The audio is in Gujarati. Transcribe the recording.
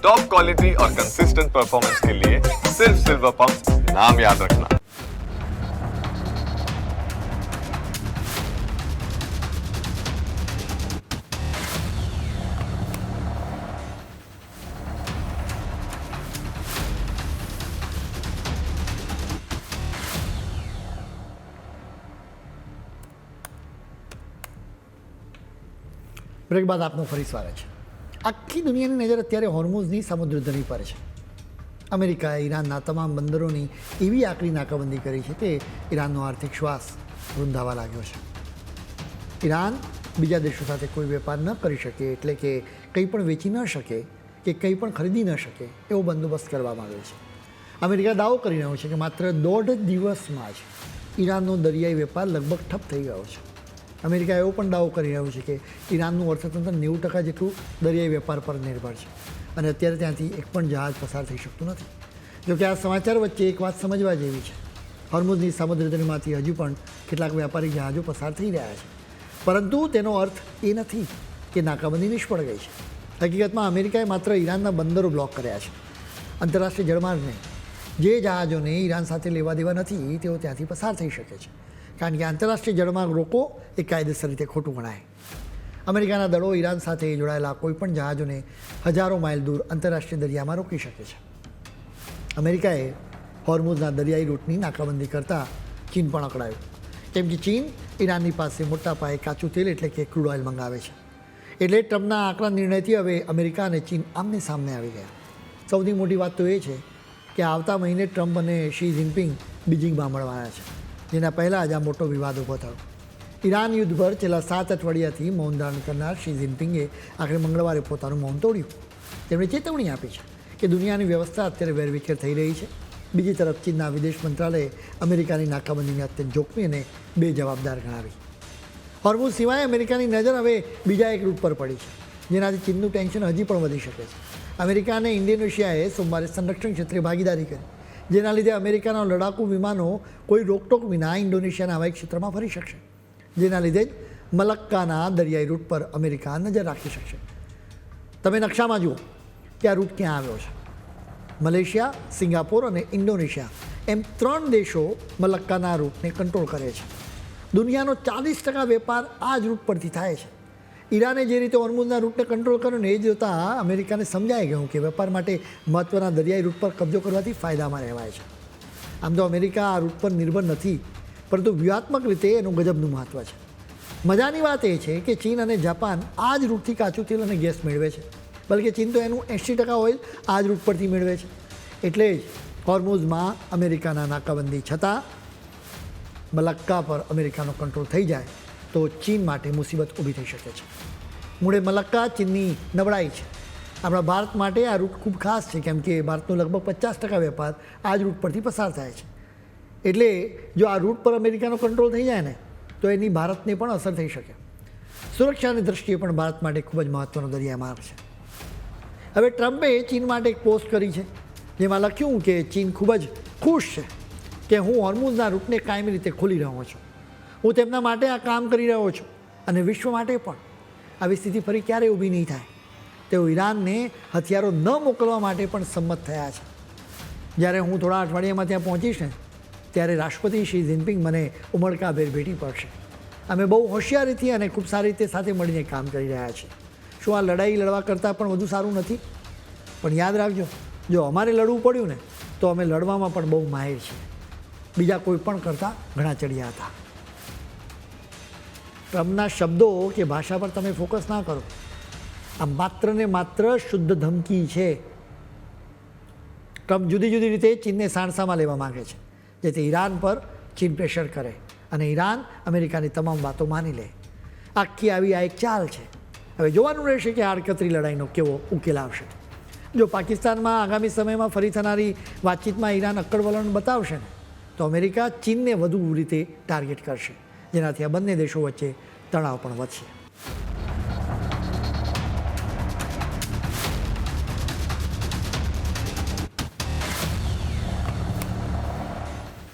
टॉप क्वालिटी और कंसिस्टेंट परफॉर्मेंस के लिए सिर्फ सिल्वर पंप नाम याद रखना। બ્રેક બાદ આપનું ફરી સ્વાગત છે। આખી દુનિયાની નજર અત્યારે હોર્મુઝની સમુદ્રધુની પર છે। અમેરિકાએ ઈરાનના તમામ બંદરોની એવી આકરી નાકાબંધી કરી છે કે ઈરાનનો આર્થિક શ્વાસ રૂંધાવા લાગ્યો છે। ઈરાન બીજા દેશો સાથે કોઈ વેપાર ન કરી શકે, એટલે કે કંઈ પણ વેચી ન શકે કે કંઈ પણ ખરીદી ન શકે એવો બંદોબસ્ત કરવામાં આવ્યો છે। અમેરિકા દાવો કરી રહ્યો છે કે માત્ર 1.5 દિવસમાં જ ઈરાનનો દરિયાઈ વેપાર લગભગ ઠપ થઈ ગયો છે। અમેરિકા એવો પણ દાવો કરી રહ્યું છે કે ઈરાનનું અર્થતંત્ર 90% જેટલું દરિયાઈ વેપાર પર નિર્ભર છે અને અત્યારે ત્યાંથી એક પણ જહાજ પસાર થઈ શકતું નથી। જોકે આ સમાચાર વચ્ચે એક વાત સમજવા જેવી છે। હોર્મુઝની સમુદ્રધુનીમાંથી હજુ પણ કેટલાક વ્યાપારી જહાજો પસાર થઈ રહ્યા છે, પરંતુ તેનો અર્થ એ નથી કે નાકાબંધી નિષ્ફળ ગઈ છે। હકીકતમાં અમેરિકાએ માત્ર ઈરાનના બંદરો બ્લોક કર્યા છે। આંતરરાષ્ટ્રીય જળમાર્ગને જે જહાજોને ઈરાન સાથે લેવા દેવા નથી તેઓ ત્યાંથી પસાર થઈ શકે છે, કારણ કે આંતરરાષ્ટ્રીય જળમાર્ગ રોકો એ કાયદેસર રીતે ખોટું ગણાય। અમેરિકાના દળો ઈરાન સાથે જોડાયેલા કોઈપણ જહાજોને હજારો માઇલ દૂર આંતરરાષ્ટ્રીય દરિયામાં રોકી શકે છે। અમેરિકાએ હોર્મુઝના દરિયાઈ રૂટની નાકાબંધી કરતાં ચીન પણ અકળાયું, કેમ કે ચીન ઈરાનની પાસે મોટા પાયે કાચું તેલ એટલે કે ક્રૂડ ઓઇલ મંગાવે છે। એટલે ટ્રમ્પના આકરા નિર્ણયથી હવે અમેરિકા અને ચીન આમને સામને આવી ગયા। સૌથી મોટી વાત તો એ છે કે આવતા મહિને ટ્રમ્પ અને શી જિનપિંગ બીજિંગમાં મળવાના છે, જેના પહેલાં જ આ મોટો વિવાદ ઊભો થયો। ઈરાન યુદ્ધ પર છેલ્લા 7 અઠવાડિયાથી મૌન ધારણ કરનાર શી જિનપિંગે આખરે મંગળવારે પોતાનું મૌન તોડ્યું। તેમણે ચેતવણી આપી છે કે દુનિયાની વ્યવસ્થા અત્યારે વેરવિખેર થઈ રહી છે। બીજી તરફ ચીનના વિદેશ મંત્રાલયે અમેરિકાની નાકાબંધીને અત્યંત જોખમી અને બેજવાબદાર ગણાવી। હોર્મુઝ સિવાય અમેરિકાની નજર હવે બીજા એક રૂટ પર પડી છે, જેનાથી ચીનનું ટેન્શન હજી પણ વધી શકે છે। અમેરિકા અને ઇન્ડોનેશિયાએ સોમવારે સંરક્ષણ ક્ષેત્રે ભાગીદારી કરી, જેના લીધે અમેરિકાના લડાકુ વિમાનો કોઈ રોકટોક વિના ઇન્ડોનેશિયાના હવાઈ ક્ષેત્રમાં ફરી શકશે, જેના લીધે જ મલક્કાના દરિયાઈ રૂટ પર અમેરિકા નજર રાખી શકશે। તમે નકશામાં જુઓ કે આ રૂટ ક્યાં આવ્યો છે। મલેશિયા, સિંગાપોર અને ઇન્ડોનેશિયા એમ 3 દેશો મલક્કાના રૂટને કંટ્રોલ કરે છે। દુનિયાનો 40% વેપાર આ જ રૂટ પરથી થાય છે। ઈરાને જે રીતે હોર્મુઝના રૂટને કંટ્રોલ કર્યો ને એ જોતાં અમેરિકાને સમજાઈ ગયું કે વેપાર માટે મહત્ત્વના દરિયાઈ રૂટ પર કબજો કરવાથી ફાયદામાં રહેવાય છે। આમ તો અમેરિકા આ રૂટ પર નિર્ભર નથી, પરંતુ વ્યૂહાત્મક રીતે એનું ગજબનું મહત્ત્વ છે। મજાની વાત એ છે કે ચીન અને જાપાન આ જ રૂટથી કાચું તેલ અને ગેસ મેળવે છે, બલકે ચીન તો એનું 80% ઓઇલ આ જ રૂટ પરથી મેળવે છે। એટલે જ હોર્મુઝમાં અમેરિકાના નાકાબંધી છતાં મલક્કા પર અમેરિકાનો કંટ્રોલ થઈ જાય તો ચીન માટે મુસીબત ઊભી થઈ શકે છે। મૂળે મલક્કા ચીનની નબળાઈ છે। આપણા ભારત માટે આ રૂટ ખૂબ ખાસ છે, કેમ કે ભારતનો લગભગ 50% વેપાર આ જ રૂટ પરથી પસાર થાય છે। એટલે જો આ રૂટ પર અમેરિકાનો કંટ્રોલ થઈ જાય ને તો એની ભારતને પણ અસર થઈ શકે। સુરક્ષાની દૃષ્ટિએ પણ ભારત માટે ખૂબ જ મહત્ત્વનો દરિયા માર્ગ છે। હવે ટ્રમ્પે ચીન માટે એક પોસ્ટ કરી છે, જેમાં લખ્યું કે ચીન ખૂબ જ ખુશ છે કે હું હોર્મુઝના રૂટને કાયમી રીતે ખોલી રહ્યો છું। હું તેમના માટે આ કામ કરી રહ્યો છું અને વિશ્વ માટે પણ। આવી સ્થિતિ ફરી ક્યારેય ઊભી નહીં થાય। તેઓ ઈરાનને હથિયારો ન મોકલવા માટે પણ સંમત થયા છે। જ્યારે હું થોડા અઠવાડિયામાં ત્યાં પહોંચીશ ને ત્યારે રાષ્ટ્રપતિ શી જિનપિંગ મને ઉમળકાભેર ભેટી પડશે। અમે બહુ હોશિયારીથી અને ખૂબ સારી રીતે સાથે મળીને કામ કરી રહ્યા છીએ। શું આ લડાઈ લડવા કરતાં પણ વધુ સારું નથી? પણ યાદ રાખજો, જો અમારે લડવું પડ્યું ને તો અમે લડવામાં પણ બહુ માહિર છીએ, બીજા કોઈ પણ કરતાં ઘણા ચડિયા હતા। ટ્રમ્પના શબ્દો કે ભાષા પર તમે ફોકસ ના કરો। આ માત્ર ને માત્ર શુદ્ધ ધમકી છે। ટ્રમ્પ જુદી જુદી રીતે ચીનને સાણસામાં લેવા માગે છે, જેથી ઈરાન પર ચીન પ્રેશર કરે અને ઈરાન અમેરિકાની તમામ વાતો માની લે। આખી આવી આ એક ચાલ છે। હવે જોવાનું રહેશે કે આડકતરી લડાઈનો કેવો ઉકેલ આવશે। જો પાકિસ્તાનમાં આગામી સમયમાં ફરી થનારી વાતચીતમાં ઈરાન અક્કડ વલણ બતાવશે ને તો અમેરિકા ચીનને વધુ રીતે ટાર્ગેટ કરશે, જેનાથી આ બંને દેશો વચ્ચે તણાવ પણ વધશે।